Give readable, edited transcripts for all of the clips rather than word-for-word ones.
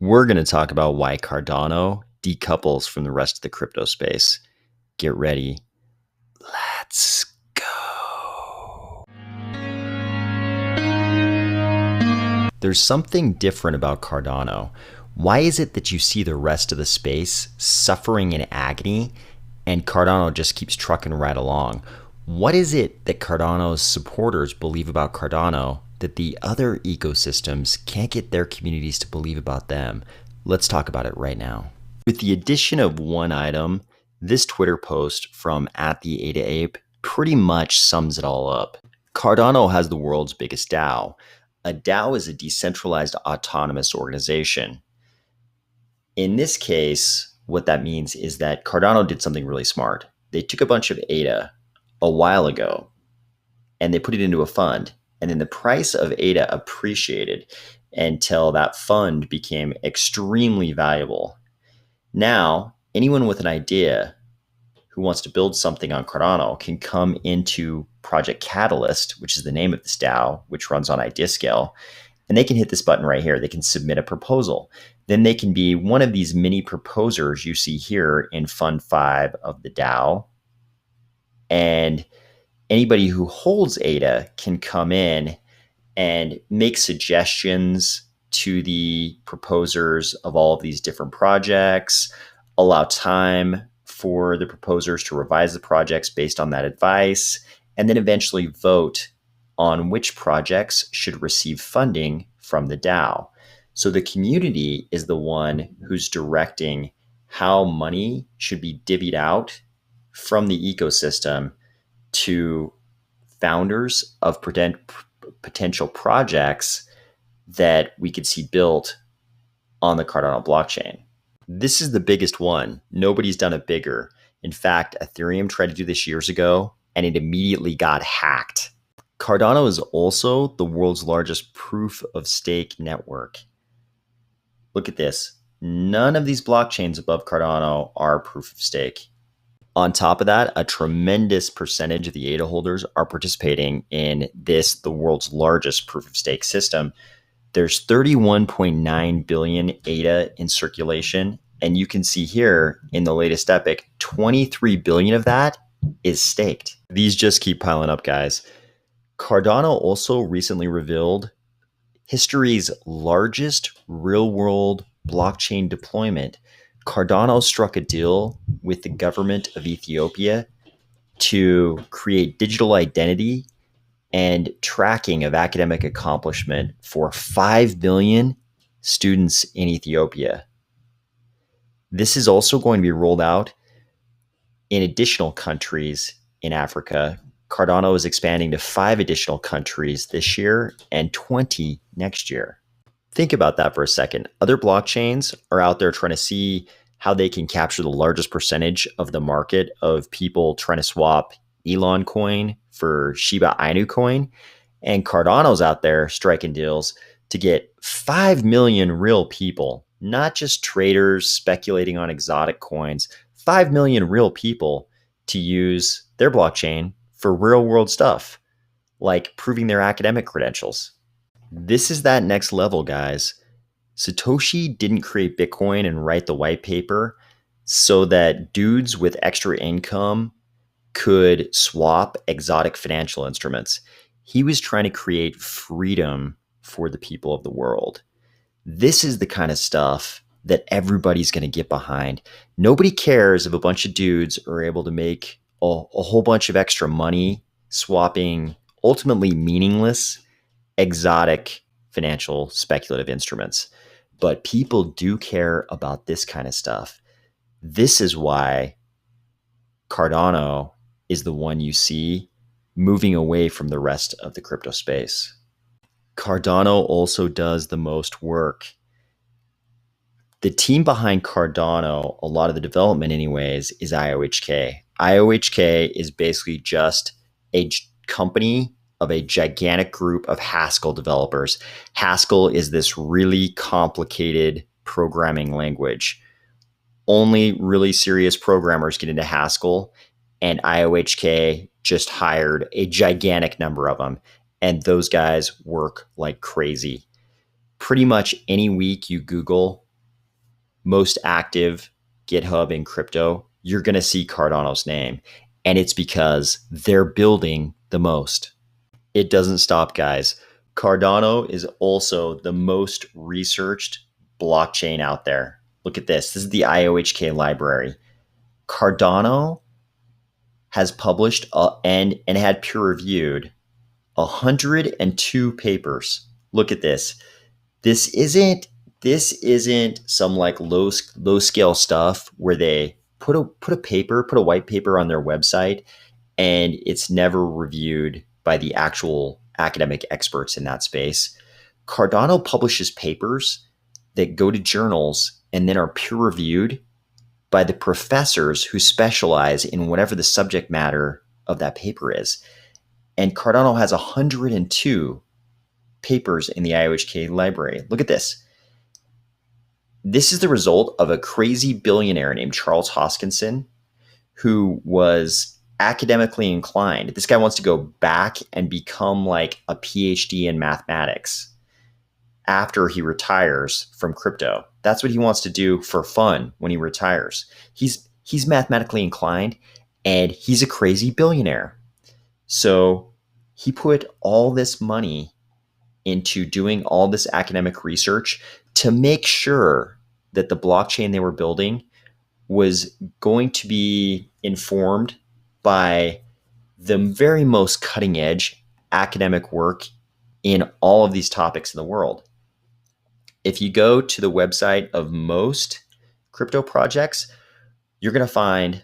We're going to talk about why Cardano decouples from the rest of the crypto space. Get ready. Let's go. There's something different about Cardano. Why is it that you see the rest of the space suffering in agony and Cardano just keeps trucking right along? What is it that Cardano's supporters believe about Cardano that the other ecosystems can't get their communities to believe about them? Let's talk about it right now. With the addition of one item, this Twitter post from @theAdaApe pretty much sums it all up. Cardano has the world's biggest DAO. A DAO is a decentralized autonomous organization. In this case, what that means is that Cardano did something really smart. They took a bunch of ADA a while ago and they put it into a fund. And then the price of ADA appreciated until that fund became extremely valuable. Now, anyone with an idea who wants to build something on Cardano can come into Project Catalyst, which is the name of this DAO, which runs on IdeaScale, and they can hit this button right here. They can submit a proposal. Then they can be one of these mini proposers you see here in Fund 5 of the DAO. And anybody who holds ADA can come in and make suggestions to the proposers of all of these different projects, allow time for the proposers to revise the projects based on that advice, and then eventually vote on which projects should receive funding from the DAO. So the community is the one who's directing how money should be divvied out from the ecosystem to founders of potential projects that we could see built on the Cardano blockchain. This is the biggest one. Nobody's done it bigger. In fact, Ethereum tried to do this years ago and it immediately got hacked. Cardano is also the world's largest proof of stake network. Look at this. None of these blockchains above Cardano are proof of stake. On top of that, a tremendous percentage of the ADA holders are participating in this, the world's largest proof of stake system. There's 31.9 billion ADA in circulation. And you can see here in the latest epic, 23 billion of that is staked. These just keep piling up, guys. Cardano also recently revealed history's largest real-world blockchain deployment. Cardano struck a deal with the government of Ethiopia to create digital identity and tracking of academic accomplishment for 5 million students in Ethiopia. This is also going to be rolled out in additional countries in Africa. Cardano is expanding to 5 additional countries this year and 20 next year. Think about that for a second. Other blockchains are out there trying to see how they can capture the largest percentage of the market of people trying to swap Elon coin for Shiba Inu coin. And Cardano's out there striking deals to get 5 million real people, not just traders speculating on exotic coins, 5 million real people to use their blockchain for real world stuff, like proving their academic credentials. This is that next level, guys. Satoshi didn't create Bitcoin and write the white paper so that dudes with extra income could swap exotic financial instruments. He was trying to create freedom for the people of the world. This is the kind of stuff that everybody's going to get behind. Nobody cares if a bunch of dudes are able to make a whole bunch of extra money swapping ultimately meaningless exotic financial speculative instruments. But people do care about this kind of stuff. This is why Cardano is the one you see moving away from the rest of the crypto space. Cardano also does the most work. The team behind Cardano, a lot of the development anyways, is IOHK. IOHK is basically just a company of a gigantic group of Haskell developers. Haskell is this really complicated programming language. Only really serious programmers get into Haskell, and IOHK just hired a gigantic number of them, and those guys work like crazy. Pretty much any week you Google most active GitHub in crypto, you're going to see Cardano's name. And it's because they're building the most. It doesn't stop, guys. Cardano is also the most researched blockchain out there. Look at this. This is the IOHK library. Cardano has published and had peer reviewed 102 papers. Look at this. This isn't some like low scale stuff where they put a white paper on their website and it's never reviewed by the actual academic experts in that space. Cardano publishes papers that go to journals and then are peer reviewed by the professors who specialize in whatever the subject matter of that paper is. And Cardano has 102 papers in the IOHK library. Look at this. This is the result of a crazy billionaire named Charles Hoskinson, who was academically inclined. This guy wants to go back and become like a PhD in mathematics after he retires from crypto. That's what he wants to do for fun when he retires. He's mathematically inclined and he's a crazy billionaire. So he put all this money into doing all this academic research to make sure that the blockchain they were building was going to be informed by the very most cutting edge academic work in all of these topics in the world. If you go to the website of most crypto projects, you're going to find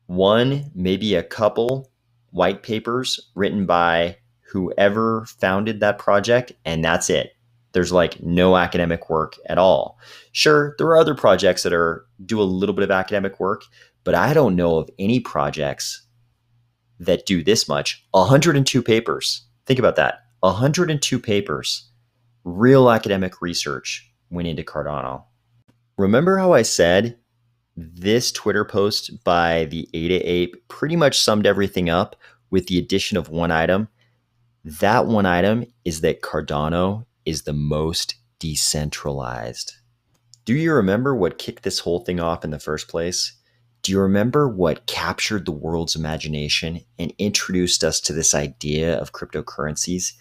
one, maybe a couple white papers written by whoever founded that project, and that's it. There's like no academic work at all. Sure, there are other projects that do a little bit of academic work, but I don't know of any projects that do this much. 102 papers. Think about that. 102 papers. Real academic research went into Cardano. Remember how I said this Twitter post by the Ada Ape pretty much summed everything up with the addition of one item? That one item is that Cardano is the most decentralized. Do you remember what kicked this whole thing off in the first place? Do you remember what captured the world's imagination and introduced us to this idea of cryptocurrencies?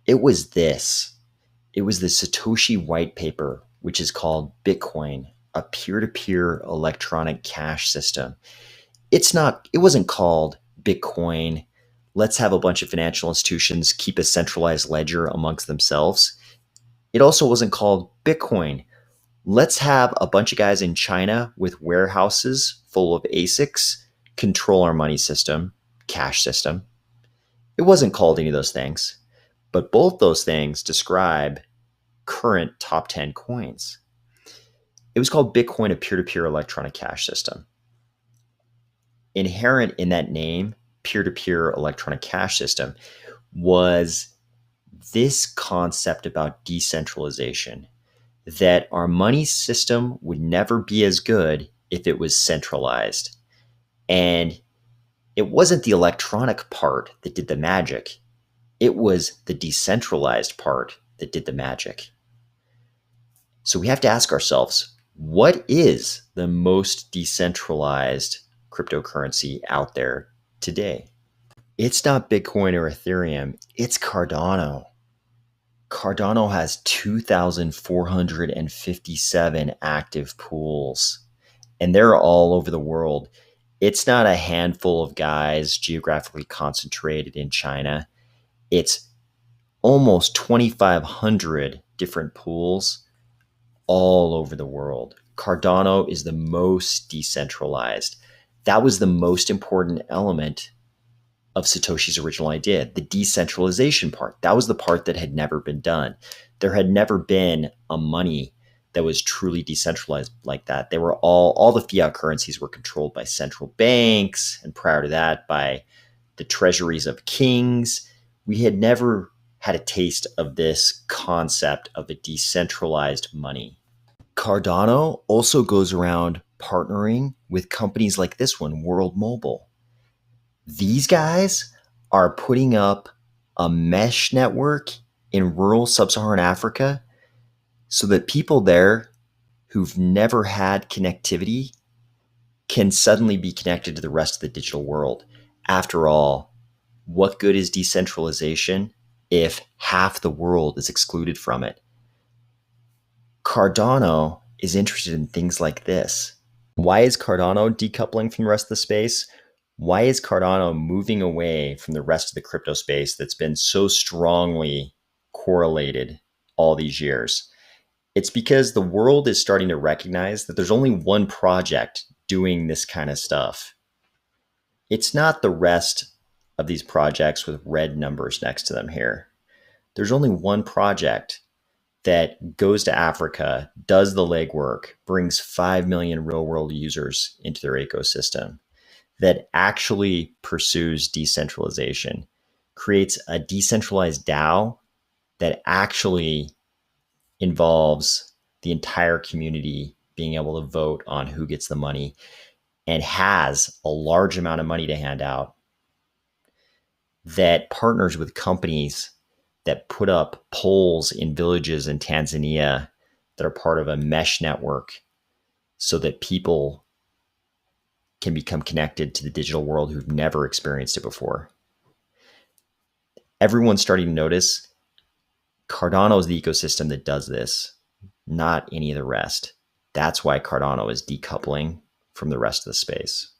It was this. It was the Satoshi white paper, which is called Bitcoin, a peer-to-peer electronic cash system. It wasn't called Bitcoin, let's have a bunch of financial institutions keep a centralized ledger amongst themselves. It also wasn't called Bitcoin, let's have a bunch of guys in China with warehouses full of ASICs control our money system, cash system. It wasn't called any of those things, but both those things describe current top 10 coins. It was called Bitcoin, a peer-to-peer electronic cash system. Inherent in that name, peer-to-peer electronic cash system, was this concept about decentralization, that our money system would never be as good if it was centralized. And it wasn't the electronic part that did the magic. It was the decentralized part that did the magic. So we have to ask ourselves, what is the most decentralized cryptocurrency out there today? It's not Bitcoin or Ethereum, it's Cardano. Cardano has 2,457 active pools, and they're all over the world. It's not a handful of guys geographically concentrated in China. It's almost 2,500 different pools all over the world. Cardano is the most decentralized. That was the most important element of Satoshi's original idea, the decentralization part. That was the part that had never been done. There had never been a money that was truly decentralized like that. They were all the fiat currencies were controlled by central banks, and prior to that by the treasuries of kings. We had never had a taste of this concept of a decentralized money. Cardano also goes around partnering with companies like this one, World Mobile. These guys are putting up a mesh network in rural sub-Saharan Africa so that people there who've never had connectivity can suddenly be connected to the rest of the digital world. After all, what good is decentralization if half the world is excluded from it? Cardano is interested in things like this. Why is Cardano decoupling from the rest of the space? Why is Cardano moving away from the rest of the crypto space that's been so strongly correlated all these years? It's because the world is starting to recognize that there's only one project doing this kind of stuff. It's not the rest of these projects with red numbers next to them here. There's only one project that goes to Africa, does the legwork, brings 5 million real world users into their ecosystem, that actually pursues decentralization, creates a decentralized DAO that actually involves the entire community being able to vote on who gets the money and has a large amount of money to hand out, that partners with companies that put up poles in villages in Tanzania that are part of a mesh network so that people can become connected to the digital world who've never experienced it before. Everyone's starting to notice Cardano is the ecosystem that does this, not any of the rest. That's why Cardano is decoupling from the rest of the space.